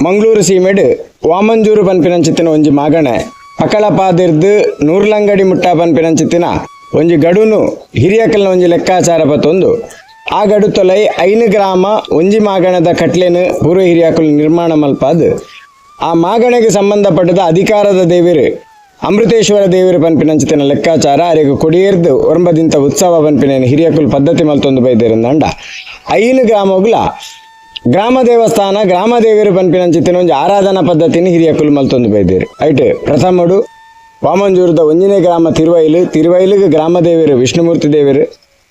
ಮಂಗಳೂರು ಸೀಮೆಡ್ ವಾಮಂಜೂರು ಪನ್ಪಿನಂಚಿತ್ತಿನ ಒಂಜಿ ಮಾಗಣೆ ಪಕಳಪಾದಿರ್ದು ನೂರ್ಲಂಗಡಿ ಮುಟ್ಟ ಪನ್ಪಿನಂಚಿತ್ತಿನ ಒಂಜಿ ಗಡುನು ಹಿರಿಯಕಲ್ನ ಒಂಜಿ ಲೆಕ್ಕಾಚಾರ ಪತ್ತೊಂದು ಆ ಗಡು ತೊಲೈ 5 ಗ್ರಾಮ ಒಂಜಿ ಮಾಗಣದ ಕಟ್ಲೆನು ಪೂರ್ವ ಹಿರಿಯಕಲು ನಿರ್ಮಾಣ ಮಲ್ಪಾದು ಆ ಮಾಗಣೆಗೆ ಸಂಬಂಧಪಟ್ಟದ ಅಧಿಕಾರದ ದೇವಿರು ಅಮೃತೇಶ್ವರ ದೇವಿರು ಪನ್ಪಿನಂಚಿತ್ತಿನ ಲೆಕ್ಕಾಚಾರ ಅರೆಗೆ ಕೊಡಿಯರ್ದು ಒರಂಬದಿಂತ ಉತ್ಸವ ಪನ್ಪಿನ ಹಿರಿಯಕುಲು ಪದ್ಧತಿ ಮಲ್ತೊಂದು ಬೈದಿರಂದಂಡ 5 ಗ್ರಾಮಗುಲ ಗ್ರಾಮ ದೇವಸ್ಥಾನ ಗ್ರಾಮ ದೇವಿರು ಪನ್ಪಿನಂಚಿತ್ತಿನ ಒಂಜಿ ಆರಾಧನಾ ಪದ್ಧತಿನ ಹಿರಿಯಕುಲು ಮಲ್ತೊಂದು ಬೈದೇರು ಐಟ್ ಪ್ರಥಮಡು ವಾಮಂಜೂರದ 1ನೇ ಗ್ರಾಮ ತಿರುವೈಲಿಗೆ ಗ್ರಾಮ ದೇವಿರು ವಿಷ್ಣುಮೂರ್ತಿ ದೇವಿರು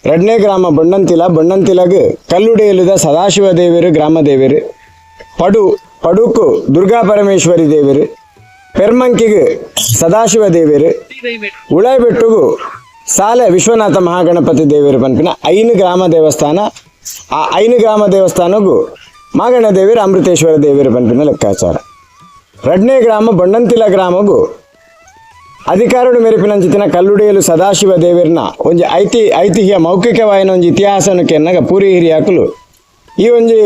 2ನೇ ಗ್ರಾಮ ಬೊಣ್ಣಂತಿಲಗೆ ಕಲ್ಲುಡೆಯಲುದ ಸದಾಶಿವ ದೇವಿರು ಗ್ರಾಮ ದೇವಿರು ಪಡುಕು ದುರ್ಗಾ ಪರಮೇಶ್ವರಿ ದೇವಿರು ಪೆರ್ಮಂಕಿಗೆ ಸದಾಶಿವ ದೇವಿರು ಉಳೈಬೆಟ್ಟುಗು ಸಾಲೆ ವಿಶ್ವನಾಥ ಮಹಾಗಣಪತಿ ದೇವಿರು ಪನ್ಪಿನ 5 ಗ್ರಾಮ ದೇವಸ್ಥಾನ ಆ 5 ಗ್ರಾಮ ದೇವಸ್ಥಾನಗೂ ಮಾಗಣ ದೇವಿರು ಅಮೃತೇಶ್ವರ ದೇವಿರು ಪನ್ಪಿನ ಲೆಕ್ಕಾಚಾರ 2ನೇ ಗ್ರಾಮ ಬೊಣ್ಣಂತಿಲ ಗ್ರಾಮಗೂ ಅಧಿಕಾರಡು ಮೆರುಪಿನಂಚಿತ್ತಿನ ಕಲ್ಲುಡೆಯಲು ಸದಾಶಿವ ದೇವಿರನ ಒಂಜಿ ಐತಿಹ್ಯ ಮೌಖಿಕವಾಯಿನ ಒಂಜಿ ಇತಿಹಾಸನು ಕೆನ್ನಗ ಪೂರಿ ಹಿರಿಯಾಕುಲು ಈ ಒಂಜಿ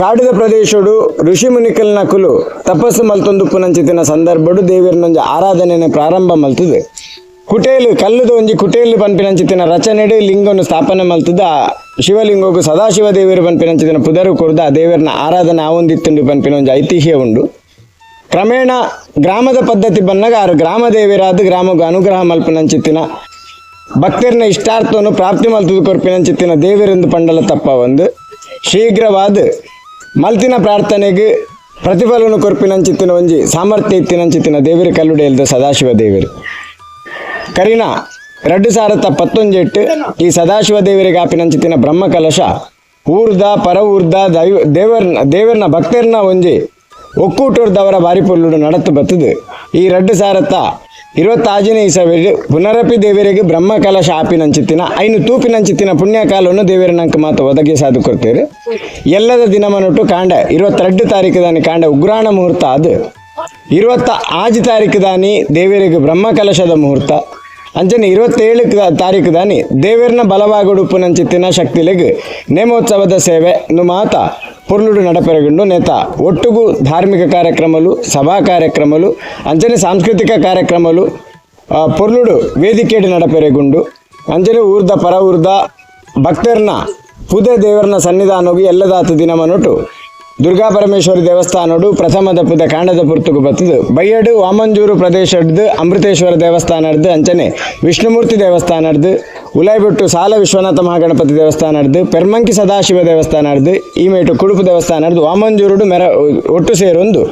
ಕಾಡಿದ ಪ್ರದೇಶಡು ಋಷಿ ಮುನಿಕಲ್ನಕುಲು ತಪಸ್ಸು ಮಲ್ತೊಂದುಪ್ಪುನಂಚಿತ್ತಿನ ಸಂದರ್ಭಡು ದೇವಿರನ ಒಂಜಿ ಆರಾಧನೆಯನ್ನು ಪ್ರಾರಂಭ ಮಲ್ತದೆ ಕುಟೇಲು ಕಲ್ಲುದ ಒಂಜಿ ಕುಟೇಲು ಪನ್ಪಿನಂಚಿತ್ತಿನ ರಚನೆಡು ಲಿಂಗವನ್ನು ಸ್ಥಾಪನೆ ಮಲ್ತದ ಶಿವಲಿಂಗಗೂ ಸದಾಶಿವ ದೇವಿರು ಪನ್ಪಿನಂಚಿತ್ತಿನ ಪುದರು ಕೊರ್ದ ಆ ದೇವರನ ಆರಾಧನೆ ಆವೊಂದಿತ್ತುಂಡು ಪನ್ಪಿನ ಒಂಜಿ ಐತಿಹ್ಯ ಉಂಡು. ಕ್ರಮೇಣ ಗ್ರಾಮದ ಪದ್ಧತಿ ಬಂದಾಗ ಆರು ಗ್ರಾಮ ದೇವಿರಾದ ಗ್ರಾಮಗೂ ಅನುಗ್ರಹ ಮಲ್ಪನಂಚಿತ್ತಿನ ಭಕ್ತರನ್ನ ಇಷ್ಟಾರ್ಥವನ್ನು ಪ್ರಾಪ್ತಿ ಮಲ್ತದ ಕೊರ್ಪಿನಂಚಿತ್ತಿನ ದೇವಿರೆಂದು ಪಂಡಲ ತಪ್ಪ ಒಂದು ಶೀಘ್ರವಾದ ಮಲ್ತಿನ ಪ್ರಾರ್ಥನೆಗೆ ಪ್ರತಿಫಲನು ಕೊರ್ಪಿನಂಚಿತ್ತಿನ ಒಂಜಿ ಸಾಮರ್ಥ್ಯ ಇತ್ತಿನಂಚಿತ್ತಿನ ದೇವಿರು ಕಲ್ಲುಡೆಯಲ್ದ ಸದಾಶಿವ ದೇವಿರು ಕರಿನ 2019 ಈ ಸದಾಶಿವ ದೇವರಿಗೆ ಆಪಿನಂಚಿತ್ತಿನ ಬ್ರಹ್ಮ ಕಲಶ ಊರ್ದ ಪರ ಊರ್ದ ದೇವರನ ಭಕ್ತರನ್ನ ಒಂಜಿ ಒಕ್ಕೂಟೋರ್ದವರ ಬಾರಿ ಪೊಲ್ಲುಡು ನಡತ್ತು ಬತ್ತದು ಈ 2026ನೇ ಇಸವಿಡು ಪುನರಪಿ ದೇವರಿಗೆ ಬ್ರಹ್ಮ ಕಲಶ ಆಪಿನಂಚಿತ್ತಿನ 5 ತೂಪಿನಂಚಿತ್ತಿನ ಪುಣ್ಯಕಾಲವನ್ನು ದೇವರನಂಕ ಮಾತು ಒದಗಿ ಸಾದು ಕೊಡ್ತೇವೆ ಎಲ್ಲದ ದಿನಮನೊಟ್ಟು ಕಾಂಡ 22 ತಾರೀಕು ದಾನಿ ಕಾಂಡ ಉಗ್ರಾಣ ಮುಹೂರ್ತ ಅದು 26 ತಾರೀಕು ದಾನಿ ದೇವರಿಗೆ ಬ್ರಹ್ಮ ಕಲಶದ ಮುಹೂರ್ತ ಅಂಚನೆ 27 ತಾರೀಕು ದಾನಿ ದೇವರನ ಬಲವಾಗುಡುಪ್ಪುನಂಚಿತ್ತಿನ ಶಕ್ತಿಲೆಗ್ ನೇಮೋತ್ಸವದ ಸೇವೆ ಮಾತ ಪೊರ್ಲುಡು ನಡಪೆರಗುಂಡು ನೇತ ಒಟ್ಟುಗು ಧಾರ್ಮಿಕ ಕಾರ್ಯಕ್ರಮಲು ಸಭಾ ಕಾರ್ಯಕ್ರಮಲು ಅಂಚನೆ ಸಾಂಸ್ಕೃತಿಕ ಕಾರ್ಯಕ್ರಮಲು ಪೊರ್ಲುಡು ವೇದಿಕೆಡು ನಡಪೆರಗುಂಡು ಅಂಚನೆ ಊರ್ದ ಪರ ಊರ್ದ ಭಕ್ತರನ್ನ ಪುದೆ ದೇವರನ ಸನ್ನಿಧಾನೋಗಿ ಎಲ್ಲದಾತ ದಿನಮನೊಟ್ಟು ದುರ್ಗಾ ಪರಮೇಶ್ವರಿ ದೇವಸ್ಥಾನಡು ಪ್ರಥಮದ ಪುದ ಕಾಂಡದ ಪುರ್ತುಗು ಬತ್ತದು ಬೈಯಡು ವಾಮಂಜೂರು ಪ್ರದೇಶದ್ದು ಅಮೃತೇಶ್ವರ ದೇವಸ್ಥಾನದ್ದು ಅಂಚನೆ ವಿಷ್ಣುಮೂರ್ತಿ ದೇವಸ್ಥಾನದ್ದು ಉಲೈಬೆಟ್ಟು ಸಾಲ ವಿಶ್ವನಾಥ ಮಹಾಗಣಪತಿ ದೇವಸ್ಥಾನದ್ದು ಪೆರ್ಮಂಕಿ ಸದಾಶಿವ ದೇವಸ್ಥಾನದ್ದು ಈ ಮೇಟು ಕುಡುಪು ದೇವಸ್ಥಾನದ್ದು ವಾಮಂಜೂರುಡು ಒಟ್ಟು ಸೇರೊಂದು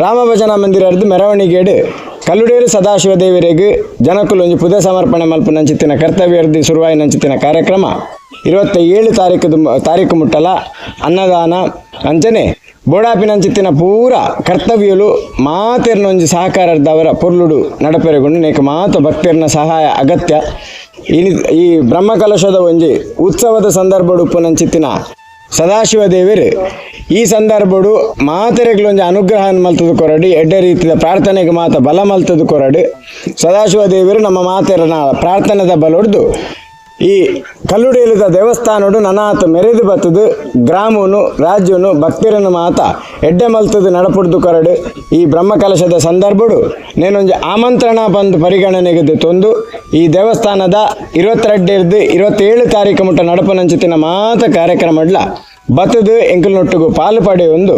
ರಾಮ ಭಜನಾ ಮಂದಿರದ್ದು ಮೆರವಣಿಗೆಡು ಕಲ್ಲುಡೇರು ಸದಾಶಿವ ದೇವರಿಗೆ ಜನಕುಲು ಒಂಜಿ ಪುದೆ ಸಮರ್ಪಣೆ ಮಲ್ಪನಂಚಿತ್ತಿನ ಕರ್ತವ್ಯರ್ದಿ ಶುರುವಾಯಿನಂಚಿತ್ತಿನ ಕಾರ್ಯಕ್ರಮ 27 ತಾರೀಕು ಮುಟ್ಟಲ ಅನ್ನದಾನ ಅಂಚನೆ ಬೋಡಾಪಿನಂಚಿತ್ತಿನ ಪೂರ ಕರ್ತವ್ಯಲು ಮಾತೆರ್ನೊಂಜಿ ಸಹಕಾರದವರ ಪೊರ್ಲುಡು ನಡಪೆರಗೊಂಡು ನೇಕ ಮಾತು ಭಕ್ತರನ ಸಹಾಯ ಅಗತ್ಯ ಈ ಬ್ರಹ್ಮಕಲಶದ ಒಂಜಿ ಉತ್ಸವದ ಸಂದರ್ಭಡು ಉಪ್ಪುನಂಚಿತ್ತಿನ ಸದಾಶಿವ ದೇವಿರು ಈ ಸಂದರ್ಭಡು ಮಾತೆರೆಗ್ಲೊಂಜಿ ಅನುಗ್ರಹ ಮಲ್ತದ ಕೊರಡಿ ಎಡ್ಡೆ ರೀತಿಯ ಪ್ರಾರ್ಥನೆಗೆ ಮಾತ ಬಲ ಮಲ್ತದ ಕೊರಡು ಸದಾಶಿವ ದೇವಿರು ನಮ್ಮ ಮಾತೆರನ ಪ್ರಾರ್ಥನೆದ ಬಲೊಡ್ದು ಈ ಕಲ್ಲುಡೆಯಲಿದ ದೇವಸ್ಥಾನಡು ನನಾತ ಮೆರೆದು ಬತ್ತದು ಗ್ರಾಮನು ರಾಜ್ಯನು ಭಕ್ತರನ್ನು ಮಾತ ಎಡ್ಡೆ ಮಲ್ತದು ನಡಪುಡ್ದು ಕೊರಡು ಈ ಬ್ರಹ್ಮಕಲಶದ ಸಂದರ್ಭಡು ನೇನೊಂಜಿ ಆಮಂತ್ರಣ ಬಂದು ಪರಿಗಣನೆಗೆ ತಂದು ಈ ದೇವಸ್ಥಾನದ 27 ತಾರೀಕು ಮುಟ್ಟ ನಡಪನಂಚಿತ್ತಿನ ಮಾತ ಕಾರ್ಯಕ್ರಮಡ್ಲ ಬತ್ತದು ಎಂಕಲ್ನೊಟ್ಟಿಗೂ ಪಾಲು ಪಡೆಯೊಂದು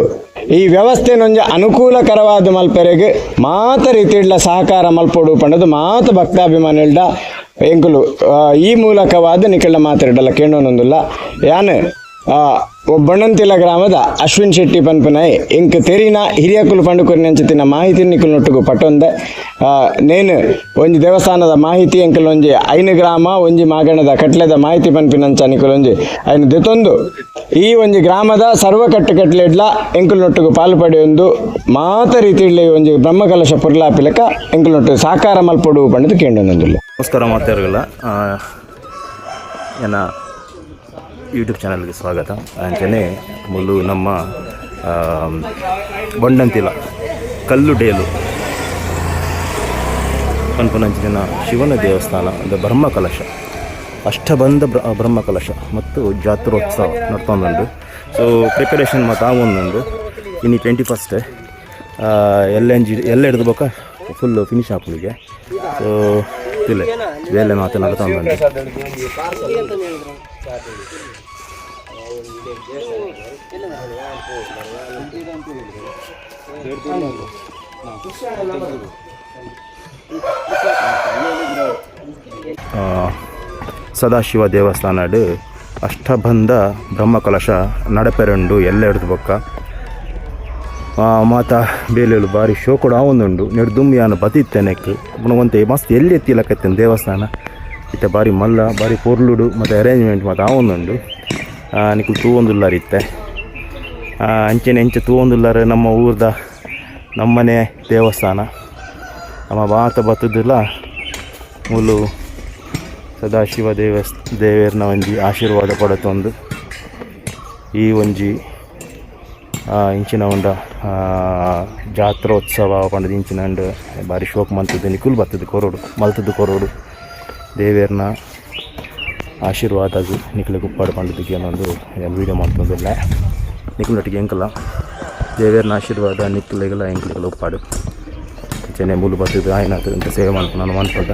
ಈ ವ್ಯವಸ್ಥೆನೊಂಜ ಅನುಕೂಲಕರವಾದ ಮಲ್ಪೆರೆಗೆ ಮಾತ ರೀತಿಡ್ಲ ಸಹಕಾರ ಮಲ್ಪೊಡು ಪಂಡದು ಮಾತ ಭಕ್ತಾಭಿಮಾನಿಲ್ಡ ಎಂಕುಲು ಈ ಮೂಲಕವಾದ ನಿಕಲ್ನ ಮಾತಾಡಲ್ಲ ಕೇಳೋನೊಂದಿಲ್ಲ ಯಾನು ಬೊಣ್ಣಂತಿಲ ಗ್ರಾಮದ ಅಶ್ವಿನ್ ಶೆಟ್ಟಿ ಪನ್ಪನೈ ಎಂಕ್ ತೆರಿನ ಹಿರಿಯಕುಲು ಪಂಡುಕೊರಿನ ಅಂಚಿತ್ತಿನ ಮಾಹಿತಿ ನಿಕಲ್ನೊಟ್ಟಿಗೂ ಪಟ್ಟೊಂದೆ ನೇನು ಒಂಜಿ ದೇವಸ್ಥಾನದ ಮಾಹಿತಿ ಎಂಕಲ್ ಒಂಜಿ 5 ಗ್ರಾಮ ಒಂಜಿ ಮಾಗಣದ ಕಟ್ಲೆದ ಮಾಹಿತಿ ಪನ್ಪಿನಂಚ ನಿಕಲ್ ಒಂಜಿ ಐನು ದೆತೊಂದು ಈ ಒಂಜಿ ಗ್ರಾಮದ ಸರ್ವ ಕಟ್ಟುಕಟ್ಲೆಡ್ಲ ಎಂಕಲ್ನೊಟ್ಟಿಗೂ ಪಾಲು ಪಡೆಯೊಂದು ಮಾತ ರೀತಿಯಲ್ಲಿ ಒಂಜಿ ಬ್ರಹ್ಮಕಲಶ ಪುರ್ಲಾಪಿಲಕ ಎಂಕಲ್ನೊಟ್ಟಿಗೆ ಸಾಕಾರ ಮಲ್ಪೊಡು ಪಂಡದು ಕೇಳೋನೊಂದಿಲ್ಲ. ನಮಸ್ಕಾರ ಮಾತಾಡಲ್ಲ ನನ್ನ ಯೂಟ್ಯೂಬ್ ಚಾನಲ್ಗೆ ಸ್ವಾಗತ. ಅಂಚನೆ ಮೊದಲು ನಮ್ಮ ಬೊಣ್ಣಂತಿಲ ಕಲ್ಲುಡೇಲು ಪನ್ಪನಂಚಿನ ಶಿವನ ದೇವಸ್ಥಾನ ಅಂದರೆ ಬ್ರಹ್ಮಕಲಶ ಅಷ್ಟಬಂಧ ಬ್ರಹ್ಮಕಲಶ ಮತ್ತು ಜಾತ್ರೋತ್ಸವ ನಡ್ತೊಂದುಂಡು. ಸೊ ಪ್ರಿಪರೇಷನ್ ಮತ್ತು ಆವೊಂದುಂಡು ಇನ್ನು 21 ಎಲ್ಲ ಹಿಡಿದು ಬೇಕಾ ಫುಲ್ಲು ಫಿನಿಶ್ ಹಾಕಲಿಕ್ಕೆ. ಸೊ ಇಲ್ಲ ಬೇಲೆ ಮಾತು ನಡ್ತಾ ಉಂಟು. ಸದಾಶಿವ ದೇವಸ್ಥಾನಡು ಅಷ್ಟಬಂಧ ಬ್ರಹ್ಮಕಲಶ ನಡಪೆರಂಡು ಎಲ್ಲ ಹಿಡಿದು ಬೊಕ್ಕ ಮಾತ ಬೇಲೆಗಳು ಭಾರಿ ಶೋ ಕೂಡ ಆವೊಂದುಂಡು ನೆಡ್ದುಂಬಿಯಾನ ಬತ್ತಿತ್ತೆನೆಕ್ ಒಂತೆ ಮಸ್ತ್ ಎಲ್ಲಿ ಎತ್ತಿಲಕತ್ತೇನೆ ದೇವಸ್ಥಾನ ಇತ್ತೆ ಭಾರಿ ಮಲ್ಲ ಭಾರಿ ಪೊರ್ಲುಡು ಮತ್ತು ಅರೇಂಜ್ಮೆಂಟ್ ಮತ್ತು ಆವೊಂದುಂಡು ನಿಕ್ಲು ತೂವೊಂದುಲ್ಲಾರಿತ್ತೆ ಅಂಚೆನೆ ಎಂಚೆ ತೂವೊಂದುಲ್ಲಾರ ನಮ್ಮ ಊರ್ದ ನಮ್ಮನೆ ದೇವಸ್ಥಾನ ನಮ್ಮ ಮಾತ ಬತ್ತದಿಲ್ಲ ಮೂಲು ಸದಾಶಿವ ದೇವೇರ್ನ ಒಂಜಿ ಆಶೀರ್ವಾದ ಪಡತೊಂದು ಈ ಒಂಜಿ ಇಂಚಿನ ಉಂಡ ಜಾತ್ರೋತ್ಸವ ಪಂಡದ ಇಂಚಿನಂಡು ಭಾರಿ ಶೋಕ್ ಮಂತದ್ದು ನಿಕುಲ್ ಬರ್ತದೆ ಕೊರೋಡು ಮಲ್ತದ್ದು ಕೊರೋಡು ದೇವೇರ್ನ ಆಶೀರ್ವಾದ ನಿಕ್ಲಿಗೆ ಉಪ್ಪಾಡು ಪಂಡದಕ್ಕೆ ಅನ್ನೊಂದು ವೀಡಿಯೋ ಮಾಡ್ತಂದಿಲ್ಲ ನಿಕ್ಲೊಟ್ಟಿಗೆ ಎಂಕಲ್ಲ ದೇವೇರ್ನ ಆಶೀರ್ವಾದ ನಿಕ್ಲಿಗೆಲ್ಲ ಎಂಕ್ಲಿಗೆಲ್ಲ ಉಪ್ಪಾಡು ಚೆನ್ನೆ ಮೂಲು ಬರ್ತದೆ ಆಯ್ನಾತು ಅಂತ ಸೇವೆ ಮಾಡ್ಕೊಂಡು ನಾನು ಮಾಡ್ಕೊಂಡ